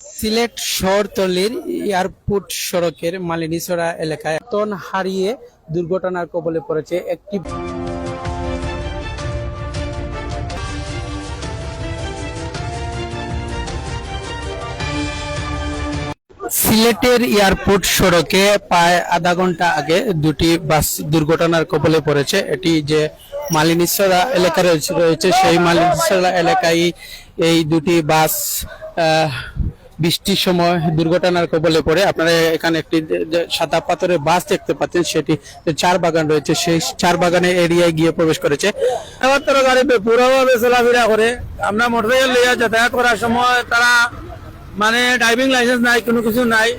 সিলেট শহরতলির এয়ারপোর্ট সড়কের মালিনীছড়া এলাকায় তন হারিয়ে দুর্ঘটনার কবলে পড়েছে একটি সিলেটের এয়ারপোর্ট সড়কে প্রায় আধা ঘন্টা আগে দুটি বাস দুর্ঘটনার কবলে পড়েছে। এটি যে মালিনীছড়া এলাকা রয়েছে সেই মালিনীছড়া এলাকায় এই দুটি বাস বৃষ্টির সময় দুর্ঘটনার কবলে পড়ে। আপনারা এখানে একটি সাদা পাথরের বাস দেখতে পাচ্ছেন, সেটি চার বাগান রয়েছে, সেই চার বাগানে এরিয়ায় গিয়ে প্রবেশ করেছে। গাড়ি পুরোভাবে চলাফেরা করে। আমরা মোটরসাইকেল নিয়ে যাতায়াত করার সময় তারা মানে ড্রাইভিং লাইসেন্স নাই, কোনো কিছু নাই,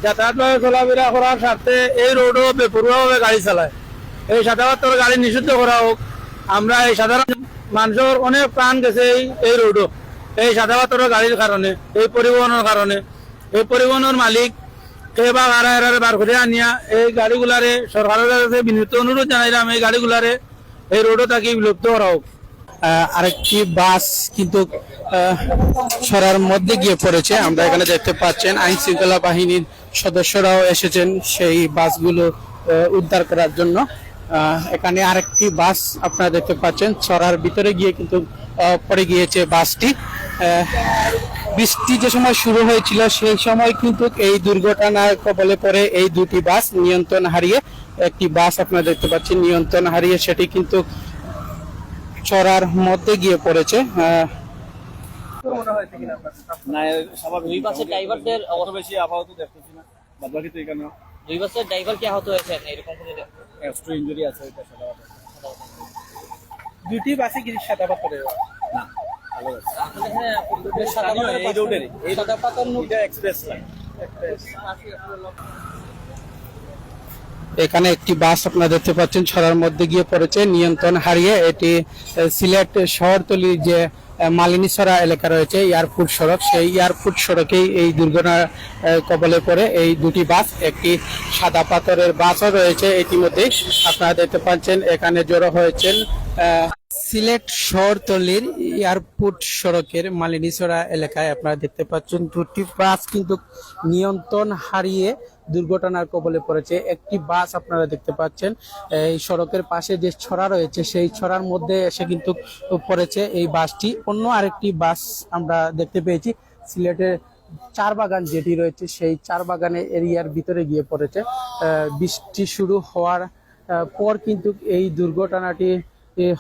যাতায়াত চলাফেরা করার স্বার্থে এই রোডও বেপরোয়াভাবে গাড়ি চালায়। এই সাদাপাত্র গাড়ি নিষিদ্ধ করা হোক। আমরা এই সাধারণ মানুষের অনেক প্রাণ গেছে এই রোডও, এই সাদাপাত্র গাড়ির কারণে, এই পরিবহনের কারণে। এই পরিবহনের মালিক কে বা বার করে আনিয়া এই গাড়িগুলারে সরকারের কাছে বিনীত অনুরোধ জানাইলাম এই গাড়িগুলারে এই রোডও তাকে বিলুপ্ত করা হোক। আরেকটি বাস কিন্তু ছড়ার মধ্যে গিয়ে পড়েছে। আমরা এখানে দেখতে পাচ্ছেন আইন শৃঙ্খলা বাহিনীর সদস্যরাও এসেছেন সেই বাসগুলো উদ্ধার করার জন্য। এখানে আরেকটি বাস আপনারা দেখতে পাচ্ছেন ছড়ার ভিতরে গিয়ে কিন্তু পড়ে গিয়েছে বাসটি। বৃষ্টি যে সময় শুরু হয়েছিল সেই সময় কিন্তু এই দুর্ঘটনার কবলে পড়ে এই দুটি বাস নিয়ন্ত্রণ হারিয়ে, একটি বাস আপনারা দেখতে পাচ্ছেন নিয়ন্ত্রণ হারিয়ে সেটি কিন্তু চড়ার মধ্যে গিয়ে পড়েছে। দুটি বাসে কি সাদা পাথরের এখানে একটি বাস আপনারা দেখতে পাচ্ছেন ছড়ার মধ্যে গিয়ে পড়েছে নিয়ন্ত্রণ হারিয়ে। এটি সিলেট শহরতলির যে মালিনীছড়া এলাকা রয়েছে এয়ারপোর্ট সড়ক, সেই এয়ারপোর্ট সড়কেই এই দুর্ঘটনার কবলে পড়ে এই দুটি বাস। একটি সাদা পাথরের বাসও রয়েছে ইতিমধ্যেই আপনারা দেখতে পাচ্ছেন। এখানে জড়ো হয়েছেন সিলেট শহরতলির এয়ারপোর্ট সড়কের মালিনীছড়া এলাকায় আপনারা দেখতে পাচ্ছেন দুটি বাস কিন্তু নিয়ন্ত্রণ হারিয়ে দুর্ঘটনার কবলে পড়েছে। একটি বাস আপনারা দেখতে পাচ্ছেন এই সড়কের পাশে যে ছড়া রয়েছে সেই ছড়ার মধ্যে এসে কিন্তু পড়েছে এই বাসটি। অন্য আরেকটি বাস আমরা দেখতে পেয়েছি সিলেটের চার বাগান যেটি রয়েছে সেই চার বাগানের এরিয়ার ভিতরে গিয়ে পড়েছে। বৃষ্টি শুরু হওয়ার পর কিন্তু এই দুর্ঘটনাটি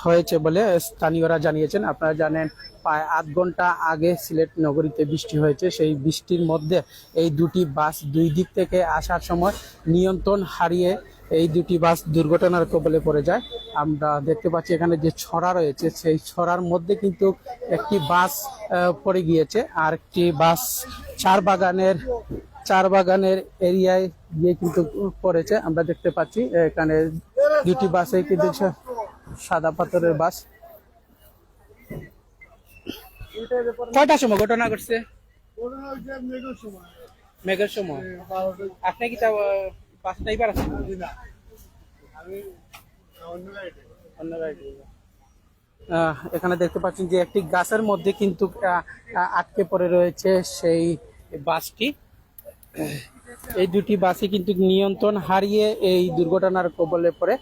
হয়েছে বলে স্থানীয়রা জানিয়েছেন। আপনারা জানেন প্রায় আধ ঘন্টা আগে সিলেট নগরীতে বৃষ্টি হয়েছে। সেই বৃষ্টির মধ্যে এই দুটি বাস দুই দিক থেকে আসার সময় নিয়ন্ত্রণ হারিয়ে এই দুটি বাস দুর্ঘটনার কবলে পড়ে যায়। আমরা দেখতে পাচ্ছি এখানে যে ছড়া রয়েছে সেই ছড়ার মধ্যে কিন্তু একটি বাস পড়ে গিয়েছে, আর একটি বাস চার বাগানের এরিয়ায় গিয়ে কিন্তু পড়েছে। আমরা দেখতে পাচ্ছি এখানে দুটি বাসে কিন্তু সাদা পাথরের বাস। কয়টার সময় ঘটনা ঘটছে? মেঘের সময়। আপনি কি বাস ড্রাইভার আছেন? এখানে দেখতে পাচ্ছেন যে একটি গাছের মধ্যে কিন্তু আটকে পড়ে রয়েছে সেই বাসটি। এই দুটি বাসই কিন্তু নিয়ন্ত্রণ হারিয়ে এই দুর্ঘটনার কবলে পড়ে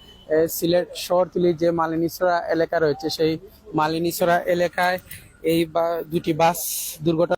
সিলেট শহরতলির যে মালিনীছড়া এলাকা রয়েছে সেই মালিনীছড়া এলাকায় এই দুটি বাস দুর্ঘটনা